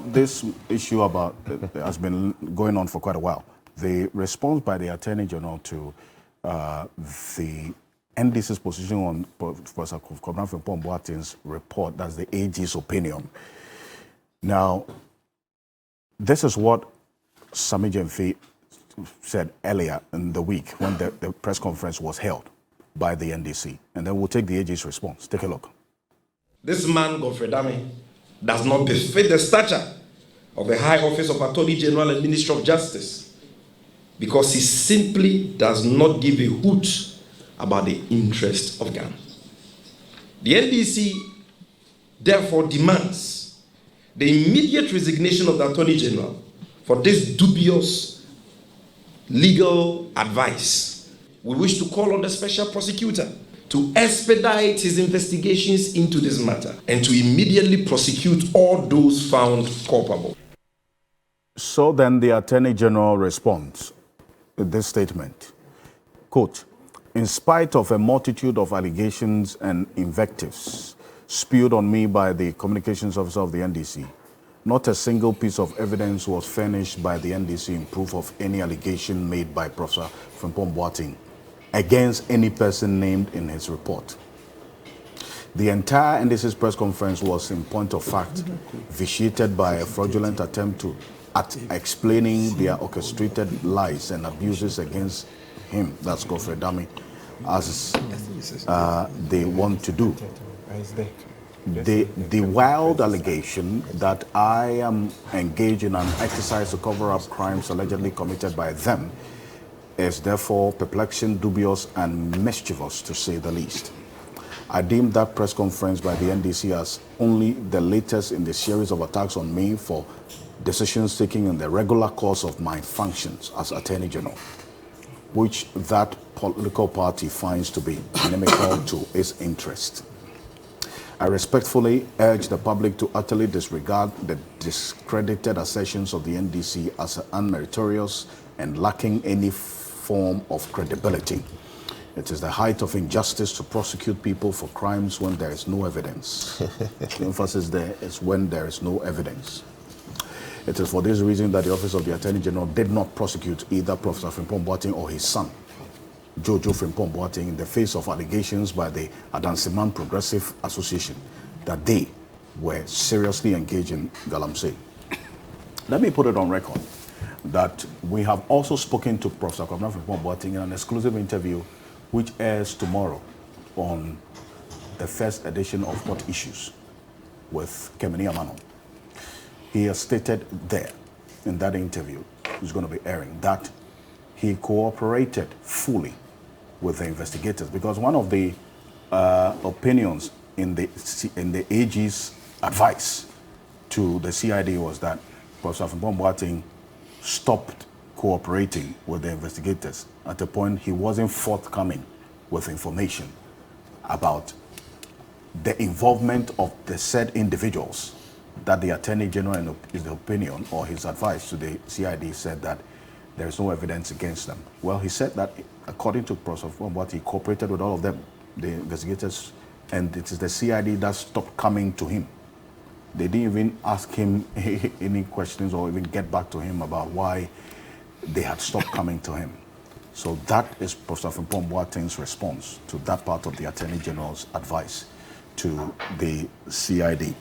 this issue about has been going on for quite a while. The response by the Attorney General to the NDC's position on Professor Frimpong-Boateng's report, that's the AG's opinion. Now, this is what Sami Gyamfi said earlier in the week when the press conference was held by the NDC. And then we'll take the AG's response. Take a look. This man, Godfrey Dame, does not befit the stature of the High Office of Attorney General and Minister of Justice because he simply does not give a hoot about the interest of Ghana. The NDC therefore demands the immediate resignation of the Attorney General for this dubious legal advice. We wish to call on the Special Prosecutor to expedite his investigations into this matter and to immediately prosecute all those found culpable. So then the Attorney General responds with this statement, quote, "In spite of a multitude of allegations and invectives spewed on me by the communications officer of the NDC, not a single piece of evidence was furnished by the NDC in proof of any allegation made by Professor Frimpong-Boateng against any person named in his report. The entire NDC's press conference was, in point of fact, vitiated by a fraudulent attempt at explaining their orchestrated lies and abuses against him," that's Godfrey Dame, as they want to do. The wild allegation that I am engaged in an exercise to cover up crimes allegedly committed by them is therefore perplexing, dubious, and mischievous, to say the least. I deem that press conference by the NDC as only the latest in the series of attacks on me for decisions taken in the regular course of my functions as Attorney General, which that political party finds to be inimical to its interest. I respectfully urge the public to utterly disregard the discredited assertions of the NDC as unmeritorious and lacking any form of credibility. It is the height of injustice to prosecute people for crimes when there is no evidence. The emphasis there is when there is no evidence. It is for this reason that the Office of the Attorney General did not prosecute either Professor Frimpong-Boateng or his son, Jojo Frimpong-Boateng, in the face of allegations by the Adansiman Progressive Association that they were seriously engaged in galamsey. Let me put it on record that we have also spoken to Professor Frimpong-Boateng in an exclusive interview which airs tomorrow on the first edition of Hot Issues with Kemini Amano. He has stated there in that interview, which is going to be airing, that he cooperated fully with the investigators, because one of the opinions in the AG's advice to the CID was that Professor Frimpong-Boateng stopped cooperating with the investigators. At a point, he wasn't forthcoming with information about the involvement of the said individuals that the Attorney General, in his opinion or his advice to the CID, said that there is no evidence against them. Well, he said that according to Professor Frimpong-Boateng, he cooperated with all of them, the investigators, and it is the CID that stopped coming to him. They didn't even ask him any questions or even get back to him about why they had stopped coming to him. So that is Professor Frimpong-Boateng's response to that part of the Attorney General's advice to the CID.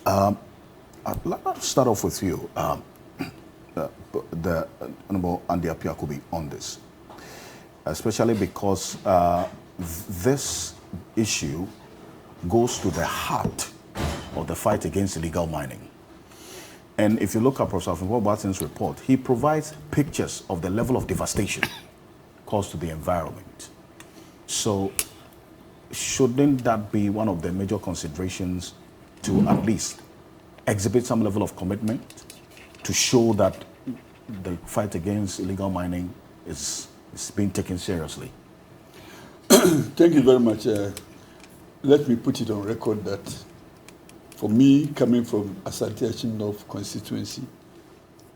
Let's start off with you, the Honorable Appiah Kubi, on this, especially because this issue goes to the heart of the fight against illegal mining. And if you look at Professor Frimpong-Boateng's report, he provides pictures of the level of devastation caused to the environment. So shouldn't that be one of the major considerations to at least exhibit some level of commitment to show that the fight against illegal mining is being taken seriously? Thank you very much. Let me put it on record that for me, coming from Asante North constituency,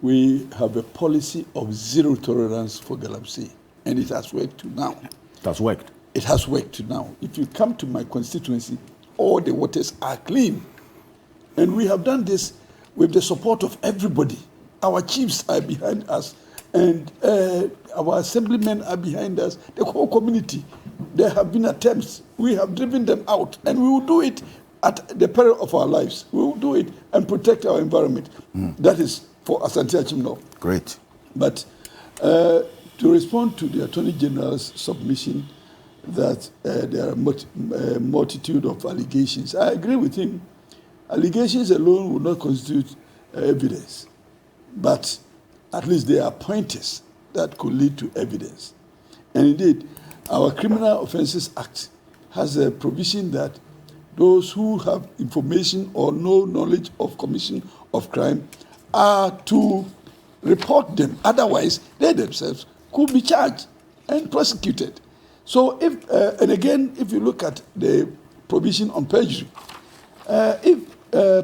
we have a policy of zero tolerance for galamsey, and it has worked to now. It has worked? It has worked to now. If you come to my constituency, all the waters are clean. And we have done this with the support of everybody. Our chiefs are behind us, and our assemblymen are behind us, the whole community. There have been attempts. We have driven them out, and we will do it at the peril of our lives. We will do it and protect our environment. That is for Asante Achim North. Great. But to respond to the Attorney General's submission that there are a multitude of allegations, I agree with him. Allegations alone will not constitute evidence, but at least there are pointers that could lead to evidence. And indeed, our Criminal Offences Act has a provision that those who have information or no knowledge of commission of crime are to report them. Otherwise, they themselves could be charged and prosecuted. So if, and again, if you look at the provision on perjury, if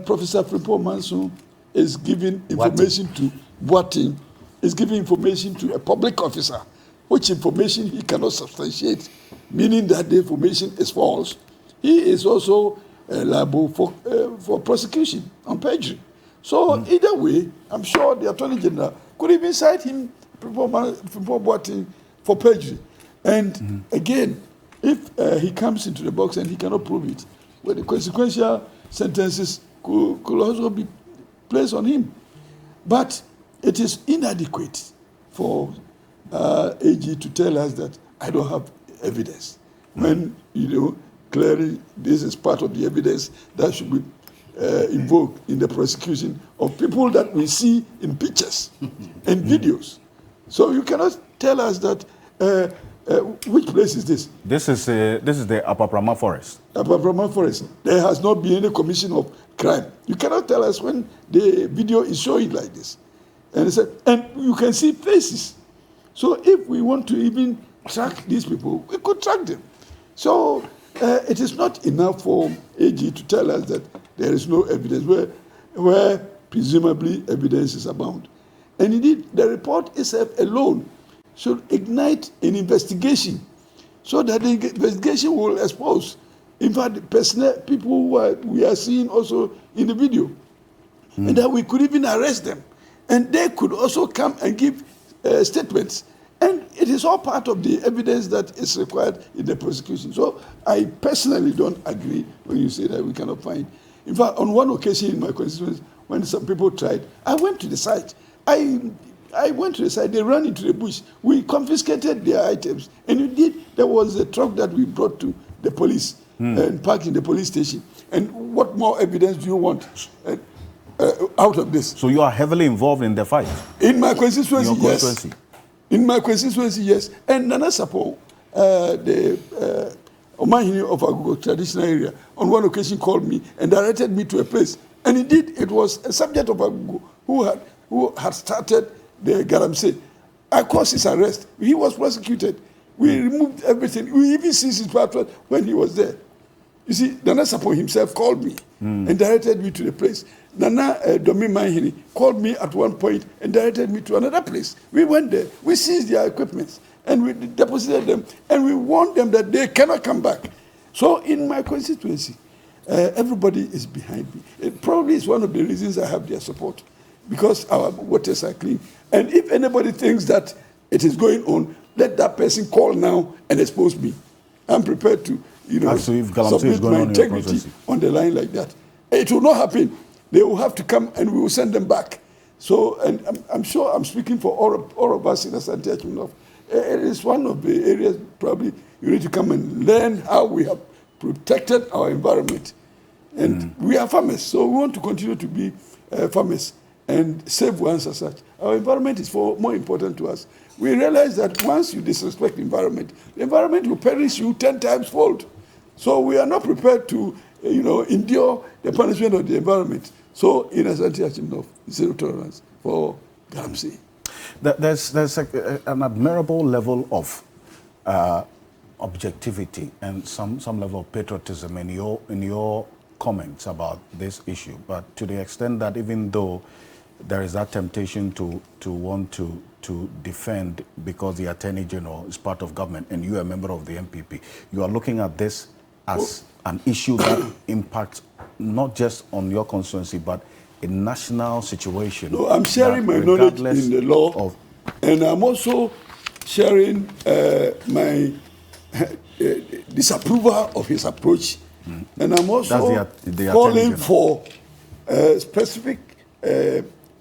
Professor Frimpong-Boateng is giving information to Boateng, is giving information to a public officer, which information he cannot substantiate, meaning that the information is false, he is also liable for prosecution on perjury. So either way, I'm sure the Attorney General could even cite him, Frimpong-Boateng, for perjury. And again, if he comes into the box and he cannot prove it, well, the consequential sentences could also be placed on him. But it is inadequate for AG to tell us that I don't have evidence. When, clearly this is part of the evidence that should be invoked in the prosecution of people that we see in pictures and videos. So you cannot tell us that, which place is this? This is the Appiah Forest. Appiah Forest. There has not been any commission of crime. You cannot tell us when the video is showing like this. And you can see faces. So if we want to even track these people, we could track them. So it is not enough for AG to tell us that there is no evidence where presumably evidence is abound. And indeed, the report itself alone should ignite an investigation so that the investigation will expose, in fact, the people who we are seeing also in the video, and that we could even arrest them. And they could also come and give statements. And it is all part of the evidence that is required in the prosecution. So I personally don't agree when you say that we cannot find. In fact, on one occasion in my constituency, when some people tried, I went to the site. I went to the site, they ran into the bush. We confiscated their items. And indeed, there was a truck that we brought to the police and parked in the police station. And what more evidence do you want out of this? So you are heavily involved in the fight? In my constituency, yes. In my constituency, yes. And Nana Sapo, the Omahini of Agogo traditional area, on one occasion called me and directed me to a place. And indeed, it was a subject of Agogo who had started the Galamsey. I caused his arrest. He was prosecuted. We removed everything. We even seized his passport when he was there. You see, Nana Sapo himself called me and directed me to the place. Nana Domi Mahini called me at one point and directed me to another place. We went there. We seized their equipment and we deposited them and we warned them that they cannot come back. So in my constituency, everybody is behind me. It probably is one of the reasons I have their support, because our waters are clean. And if anybody thinks that it is going on, let that person call now and expose me. I'm prepared to, submit my integrity on the line like that. It will not happen. They will have to come and we will send them back. So, and I'm sure I'm speaking for all of us in Asante Achim North. It is one of the areas probably you need to come and learn how we have protected our environment. And we are farmers, so we want to continue to be farmers and save ones as such. Our environment is more important to us. We realize that once you disrespect the environment will perish you 10 times fold. So we are not prepared to, endure the punishment of the environment. So in Asante Achim North, zero tolerance for Galamsey. There's an admirable level of objectivity and some level of patriotism in your comments about this issue. But to the extent that even though there is that temptation to want to defend because the Attorney General is part of government and you are a member of the MPP, you are looking at this as an issue that impacts not just on your constituency but a national situation. No, I'm sharing my knowledge in the law, and I'm also sharing my disapproval of his approach. And I'm also calling for specific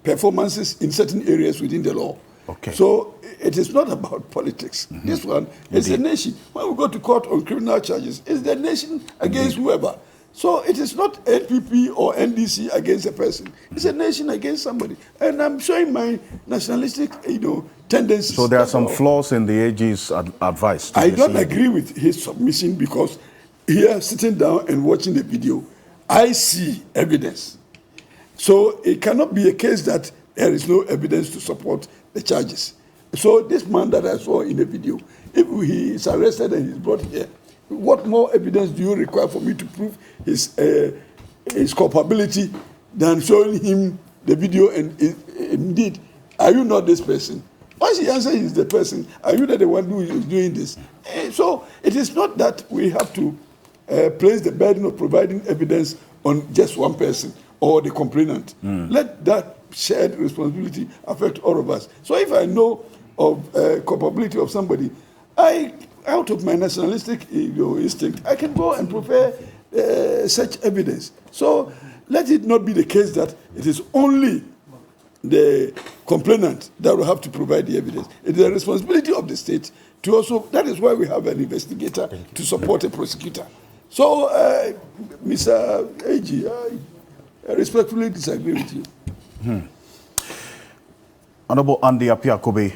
performances in certain areas within the law. Okay. So it is not about politics. This one is a nation. When we go to court on criminal charges, it's the nation against whoever. So it is not NPP or NDC against a person. It's a nation against somebody. And I'm showing my nationalistic, tendencies. So there are some flaws in the AG's advice. I don't agree with his submission because here, sitting down and watching the video, I see evidence. So it cannot be a case that there is no evidence to support the charges. So this man that I saw in the video, if he is arrested and he's brought here, what more evidence do you require for me to prove his culpability than showing him the video? And indeed, are you not this person? Once he answers he's the person, are you not the one who is doing this? So it is not that we have to place the burden of providing evidence on just one person or the complainant. Let that shared responsibility affect all of us. So if I know of culpability of somebody, out of my nationalistic instinct, I can go and prepare such evidence. So let it not be the case that it is only the complainant that will have to provide the evidence. It is the responsibility of the state to also, that is why we have an investigator to support a prosecutor. So, Mr. AG, I respectfully disagree with you. Honorable Andy Appiah Kubi,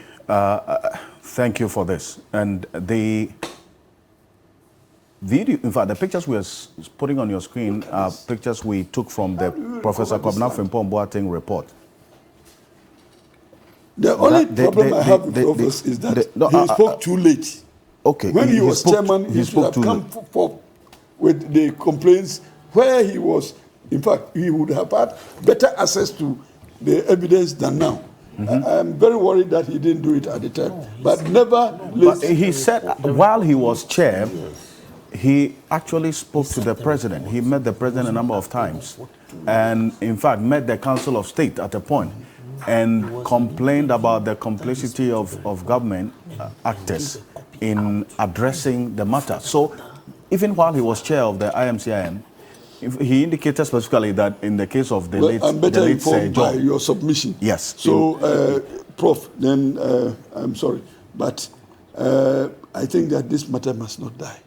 thank you for this. And the video, in fact, the pictures we are putting on your screen are pictures we took from the Professor Kwabena Frimpong-Boateng report. The only problem I have with the office is that he spoke too late. Okay. When he was chairman, he should have come forth with the complaints where he was. In fact, he would have had better access to the evidence than now. I'm very worried that he didn't do it at the time. But he said while he was chair, he actually spoke to the president. He met the president a number of times. And in fact, met the Council of State at a point and complained about the complicity of government actors in addressing the matter. So even while he was chair of the IMCIM, he indicated specifically that in the case of the late I'm better informed by John, your submission. Yes. So, Prof, then I'm sorry. But I think that this matter must not die.